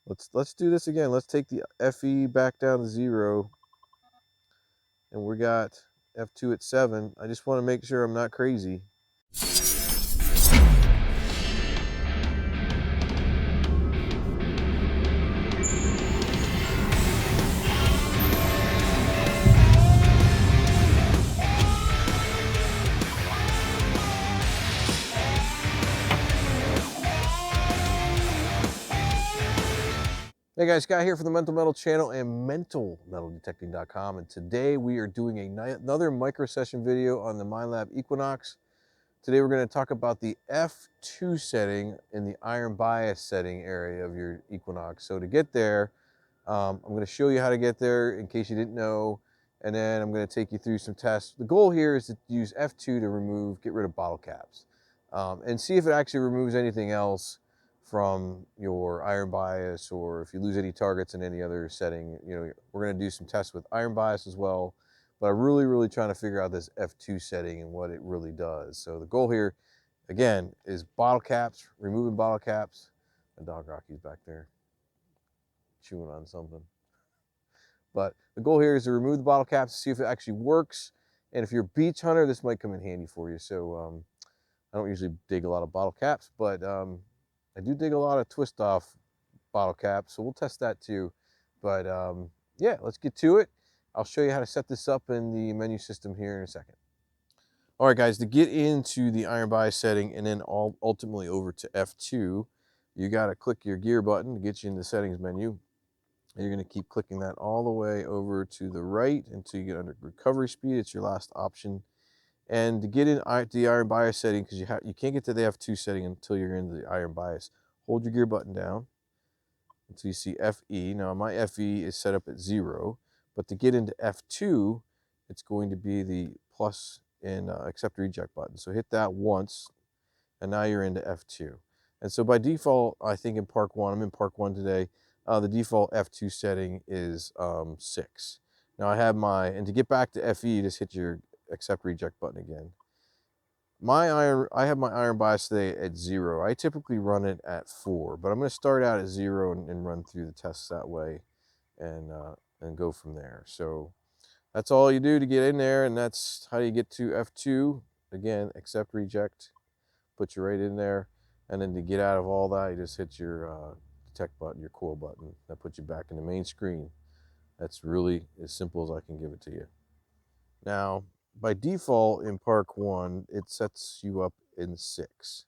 Let's do this again. Let's take the FE back down to 0, and we got F2 at 7. I just want to make sure I'm not crazy. Hey guys, Scott here for the Mental Metal channel and mentalmetaldetecting.com, and today we are doing another micro session video on the Minelab Equinox. Today we're going to talk about the F2 setting in the iron bias setting area of your Equinox. So to get there, I'm going to show you how to get there in case you didn't know, and then I'm going to take you through some tests. The goal here is to use F2 to get rid of bottle caps, and see if it actually removes anything else from your iron bias, or if you lose any targets in any other setting. You know, we're going to do some tests with iron bias as well, but I'm really trying to figure out this F2 setting and what it really does. So the goal here, again, is bottle caps, removing bottle caps. And Dog Rocky's back there chewing on something. But the goal here is to remove the bottle caps to see if it actually works. And if you're a beach hunter, this might come in handy for you. So I don't usually dig a lot of bottle caps, but I do dig a lot of twist off bottle caps. So we'll test that too. But yeah, let's get to it. I'll show you how to set this up in the menu system here in a second. All right, guys, to get into the iron bias setting and then ultimately over to F2, you got to click your gear button to get you in the settings menu. You're going to keep clicking that all the way over to the right until you get under recovery speed. It's your last option. And to get in the iron bias setting, because you can't get to the F2 setting until you're into the iron bias, hold your gear button down until you see FE. Now my FE is set up at 0, but to get into F2, it's going to be the plus and accept reject button. So hit that once, and now you're into F2. And so by default, I think in Park 1, I'm in Park 1 today, the default F2 setting is 6. Now I have and to get back to FE, just hit your accept reject button again. I have my iron bias today at 0. I typically run it at 4, but I'm going to start out at 0 and run through the tests that way, and go from there. So that's all you do to get in there, and that's how you get to F2. Again, accept reject, put you right in there, and then to get out of all that, you just hit your detect button, your coil button. That puts you back in the main screen. That's really as simple as I can give it to you. Now, by default in Park 1, it sets you up in 6.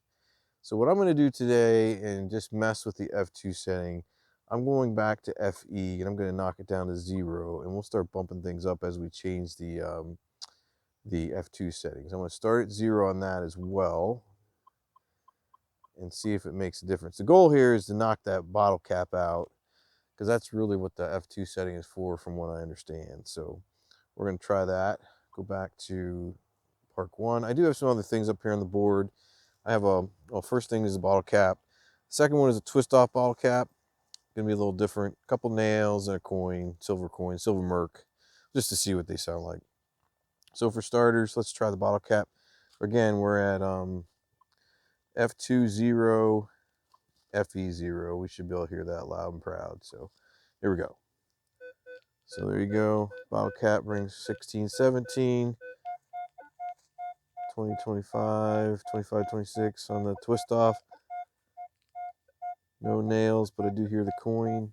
So what I'm going to do today, and just mess with the F2 setting, I'm going back to FE, and I'm going to knock it down to 0, and we'll start bumping things up as we change the F2 settings. I'm going to start at 0 on that as well, and see if it makes a difference. The goal here is to knock that bottle cap out, because that's really what the F2 setting is for, from what I understand. So we're going to try that. Go back to Park 1. I do have some other things up here on the board. I have well, first thing is a bottle cap. Second one is a twist off bottle cap. Gonna be a little different. A couple nails and a coin, silver merc, just to see what they sound like. So for starters, let's try the bottle cap. Again, we're at F2 0, FE 0. We should be able to hear that loud and proud. So here we go. So there you go. Bottle cap brings 16, 17, 20, 25, 25, 26 on the twist off. No nails, but I do hear the coin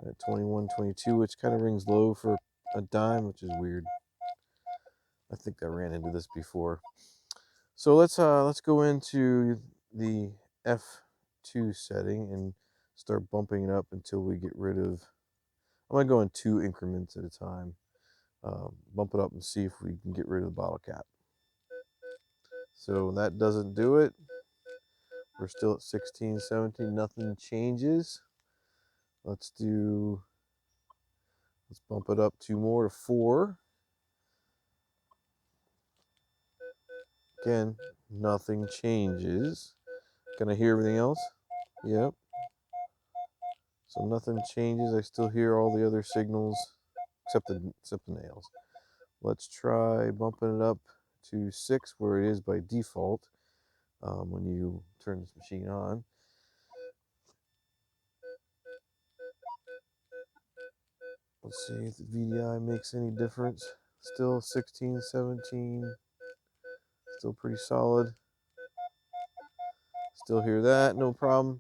at 21, 22, which kind of rings low for a dime, which is weird. I think I ran into this before. So let's go into the F2 setting and start bumping it up until we get rid of. I'm gonna go in 2 increments at a time. Bump it up and see if we can get rid of the bottle cap. So that doesn't do it. We're still at 16, 17. Nothing changes. Let's bump it up 2 more to 4. Again, nothing changes. Can I hear everything else? Yep. So nothing changes. I still hear all the other signals except the nails. Let's try bumping it up to 6, where it is by default when you turn this machine on. Let's see if the VDI makes any difference. Still 16, 17. Still pretty solid. Still hear that, no problem.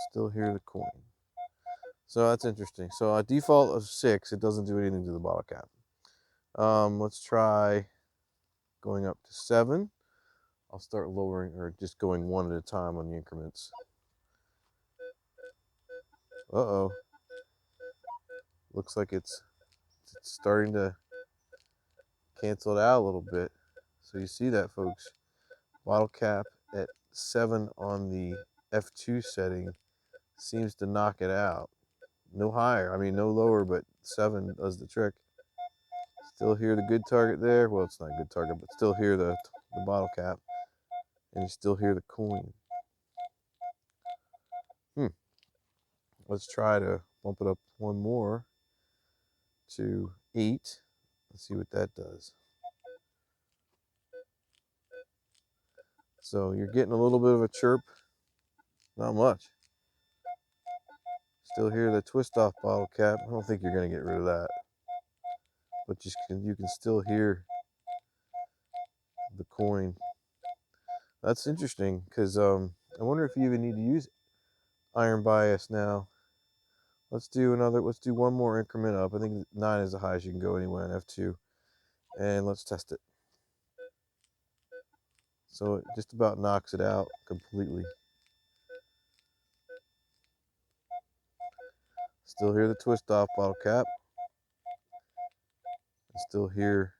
Still hear the coin. So that's interesting. So a default of 6, it doesn't do anything to the bottle cap. Let's try going up to 7. I'll start lowering, or just going one at a time on the increments. Uh-oh. Looks like it's starting to cancel it out a little bit. So you see that, folks. Bottle cap at 7 on the F2 setting seems to knock it out. No higher, I mean no lower, but 7 does the trick. Still hear the good target there. Well, it's not a good target, but still hear the bottle cap. And you still hear the coin. Let's try to bump it up one more to 8. Let's see what that does. So you're getting a little bit of a chirp. Not much. Still hear the twist off bottle cap. I don't think you're going to get rid of that. But you can still hear the coin. That's interesting, because I wonder if you even need to use iron bias now. Let's do one more increment up. I think 9 is the highest you can go anyway on F2. And let's test it. So it just about knocks it out completely. Still hear the twist off bottle cap. And still hear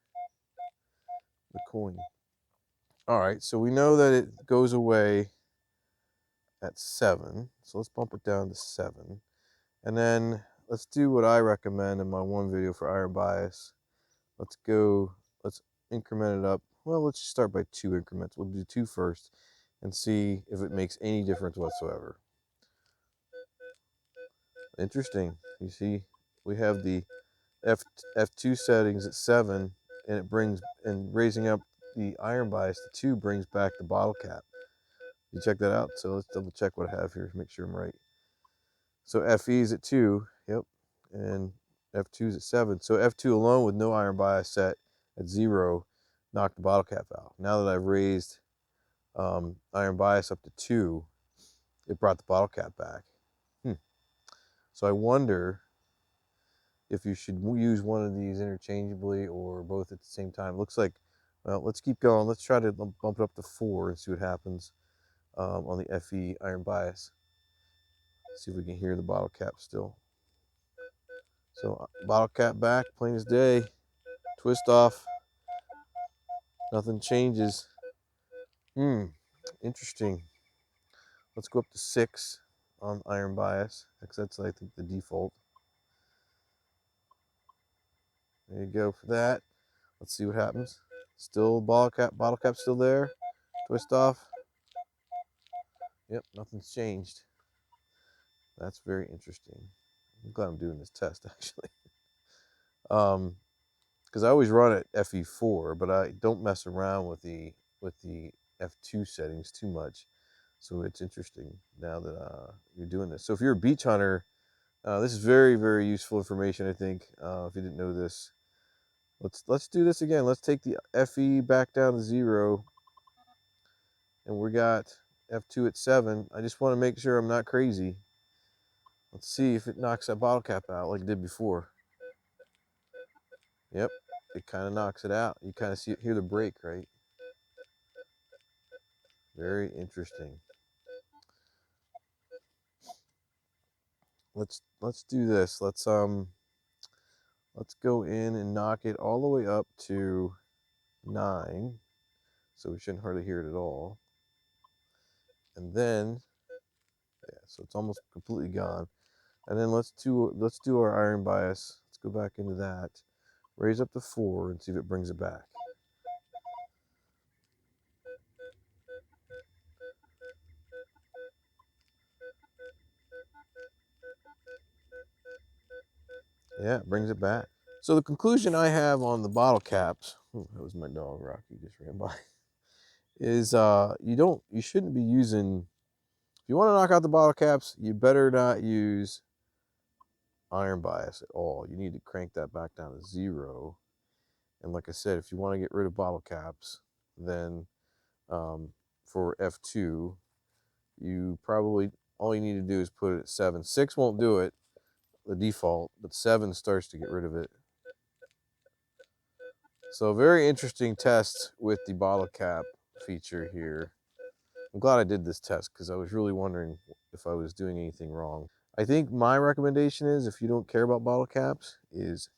the coin. All right, so we know that it goes away at 7. So let's bump it down to 7. And then let's do what I recommend in my one video for iron bias. Let's increment it up. Well, let's just start by 2 increments. We'll do 2 first and see if it makes any difference whatsoever. Interesting. You see, we have the F2 settings at 7, and raising up the iron bias to 2 brings back the bottle cap. You check that out. So let's double check what I have here to make sure I'm right. So FE is at 2, yep, and F2 is at 7. So F2 alone with no iron bias set at 0 knocked the bottle cap out. Now that I've raised iron bias up to 2, it brought the bottle cap back. So I wonder if you should use one of these interchangeably or both at the same time. Looks like, well, let's keep going. Let's try to bump it up to 4 and see what happens on the FE iron bias. See if we can hear the bottle cap still. So bottle cap back, plain as day. Twist off. Nothing changes. Interesting. Let's go up to 6 on iron bias, because that's, I think, the default. There you go for that. Let's see what happens. Still bottle cap still there. Twist off. Yep, nothing's changed. That's very interesting. I'm glad I'm doing this test, actually. Because I always run at FE4, but I don't mess around with the F2 settings too much. So it's interesting now that you're doing this. So if you're a beach hunter, this is very, very useful information, I think. If you didn't know this, let's do this again. Let's take the FE back down to 0, and we got F2 at 7. I just want to make sure I'm not crazy. Let's see if it knocks that bottle cap out like it did before. Yep, it kind of knocks it out. You kind of hear the break, right? Very interesting. Let's do this. Let's go in and knock it all the way up to 9. So we shouldn't hardly hear it at all. And then, yeah, so it's almost completely gone. And then let's do our iron bias. Let's go back into that. Raise up to 4 and see if it brings it back. Yeah, it brings it back. So the conclusion I have on the bottle caps, that was my dog Rocky just ran by, is you shouldn't be using, if you want to knock out the bottle caps, you better not use iron bias at all. You need to crank that back down to 0. And like I said, if you want to get rid of bottle caps, then for F2, you probably, all you need to do is put it at 7. 6 won't do it, the default, but 7 starts to get rid of it. So very interesting test with the bottle cap feature here. I'm glad I did this test because I was really wondering if I was doing anything wrong. I think my recommendation is, if you don't care about bottle caps, is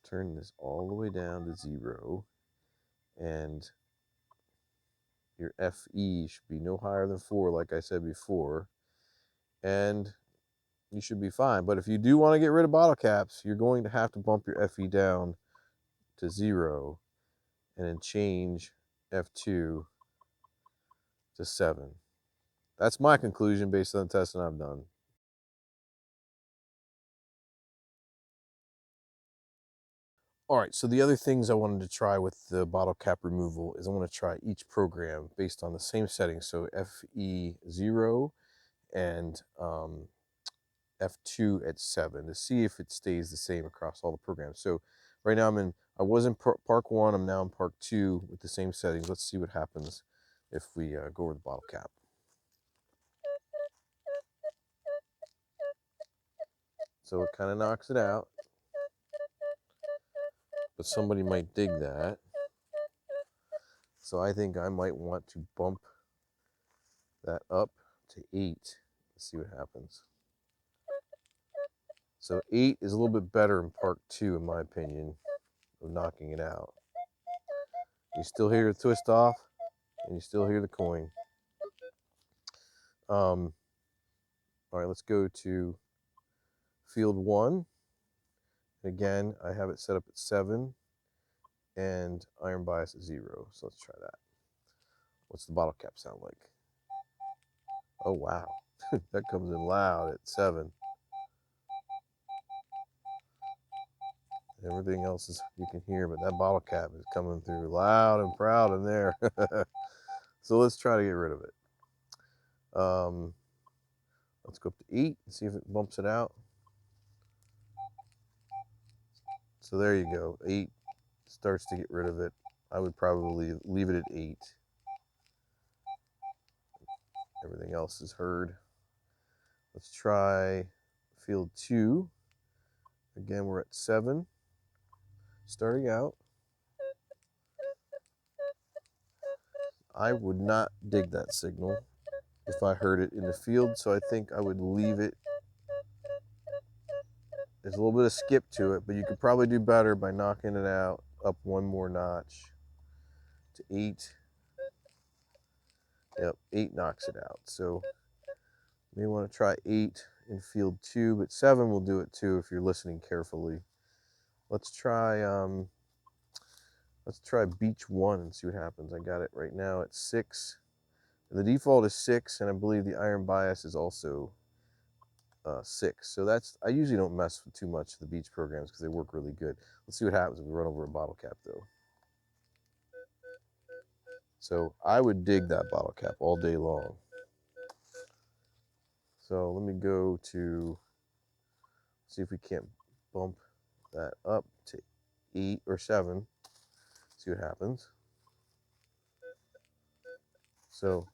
turn this all the way down to 0, and your FE should be no higher than 4, like I said before, and you should be fine. But if you do want to get rid of bottle caps, you're going to have to bump your FE down to 0 and then change F2 to 7. That's my conclusion based on the testing I've done. All right, so the other things I wanted to try with the bottle cap removal is I want to try each program based on the same settings. So FE0 and F2 at 7 to see if it stays the same across all the programs. So right now I was in Park 1, I'm now in Park 2 with the same settings. Let's see what happens if we go over the bottle cap. So it kind of knocks it out, but somebody might dig that. So I think I might want to bump that up to 8. Let's see what happens. So 8 is a little bit better in Park 2, in my opinion, of knocking it out. You still hear the twist off, and you still hear the coin. All right, let's go to field 1. Again, I have it set up at 7 and iron bias at 0. So let's try that. What's the bottle cap sound like? Oh, wow. That comes in loud at 7. Everything else is you can hear, but that bottle cap is coming through loud and proud in there. So let's try to get rid of it. Let's go up to 8 and see if it bumps it out. So there you go. 8 starts to get rid of it. I would probably leave it at 8. Everything else is heard. Let's try field 2. Again, we're at 7. Starting out. I would not dig that signal if I heard it in the field, so I think I would leave it. There's a little bit of skip to it, but you could probably do better by knocking it out up one more notch to 8. Yep, 8 knocks it out. So you may want to try 8 in field 2, but 7 will do it too if you're listening carefully. Let's try beach 1 and see what happens. I got it right now at 6. The default is 6, and I believe the iron bias is also 6. So that's, I usually don't mess with too much the beach programs because they work really good. Let's see what happens if we run over a bottle cap though. So I would dig that bottle cap all day long. So let me go to see if we can't bump that up to 8 or 7. See what happens. So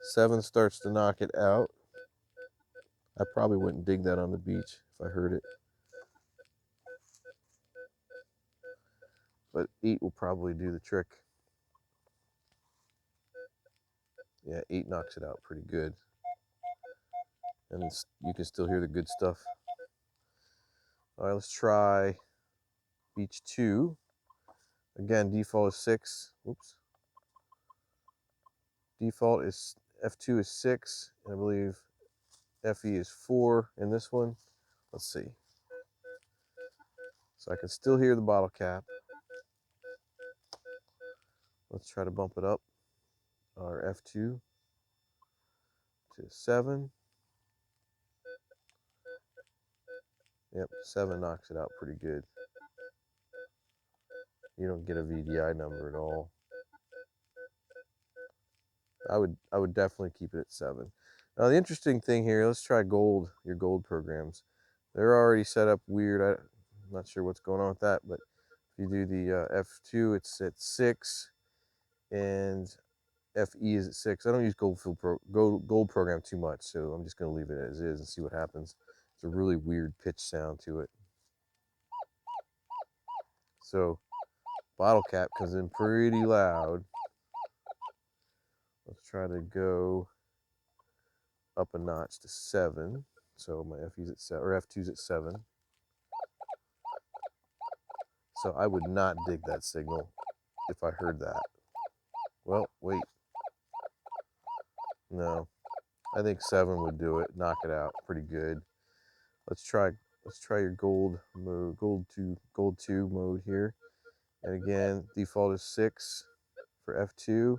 7 starts to knock it out. I probably wouldn't dig that on the beach if I heard it. But 8 will probably do the trick. Yeah, 8 knocks it out pretty good. And you can still hear the good stuff. All right, let's try beach 2. Again, default is 6. Oops. Default is F2 is 6, and I believe FE is 4 in this one. Let's see. So I can still hear the bottle cap. Let's try to bump it up. Our F2 to 7. Yep, 7 knocks it out pretty good. You don't get a VDI number at all. I would definitely keep it at 7. Now the interesting thing here, let's try gold, your gold programs. They're already set up weird. I'm not sure what's going on with that, but if you do the F2, it's at 6, and FE is at 6. I don't use gold program too much, so I'm just going to leave it as is and see what happens. It's a really weird pitch sound to it. So bottle cap comes in pretty loud. Let's try to go up a notch to 7. So my FE's at 7, or F2's at 7. So I would not dig that signal if I heard that. Well, wait. No, I think 7 would do it. Knock it out pretty good. Let's try your gold mode, gold 2 mode here. And again, default is 6 for F2,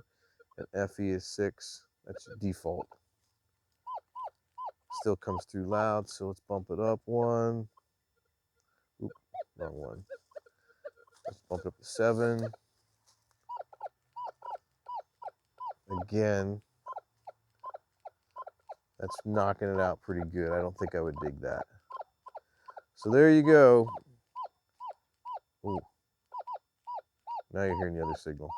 and FE is 6. That's default. Still comes through loud, so let's bump it up 1. Oop, wrong one. Let's bump it up to 7. Again, that's knocking it out pretty good. I don't think I would dig that. So there you go. Ooh. Now you're hearing the other signal.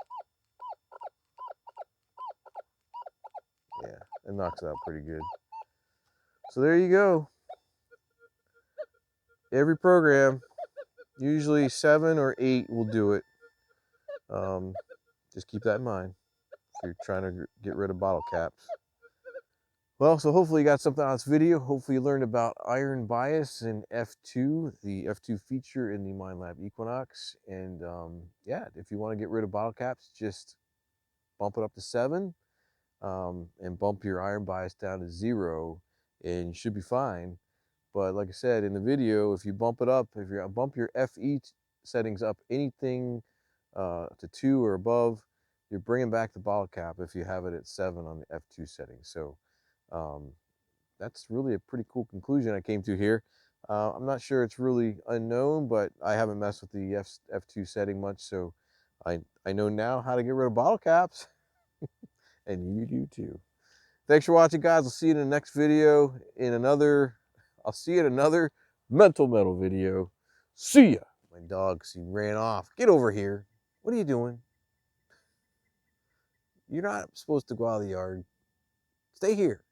Yeah, it knocks it out pretty good. So there you go. Every program, usually 7 or 8 will do it. Just keep that in mind if you're trying to get rid of bottle caps. Well, so hopefully you got something out of this video. Hopefully you learned about iron bias and F2, the F2 feature in the Minelab Equinox. And yeah, if you want to get rid of bottle caps, just bump it up to 7 and bump your iron bias down to 0, and you should be fine. But like I said in the video, if you bump it up, if you bump your FE settings up anything to 2 or above, you're bringing back the bottle cap if you have it at 7 on the F2 settings. So that's really a pretty cool conclusion I came to here. I'm not sure it's really unknown, but I haven't messed with the F2 setting much, so I know now how to get rid of bottle caps, and you do too. Thanks for watching, guys. I'll see you in the next video. I'll see you in another mental metal video. See ya. My dog, he ran off. Get over here. What are you doing? You're not supposed to go out of the yard. Stay here.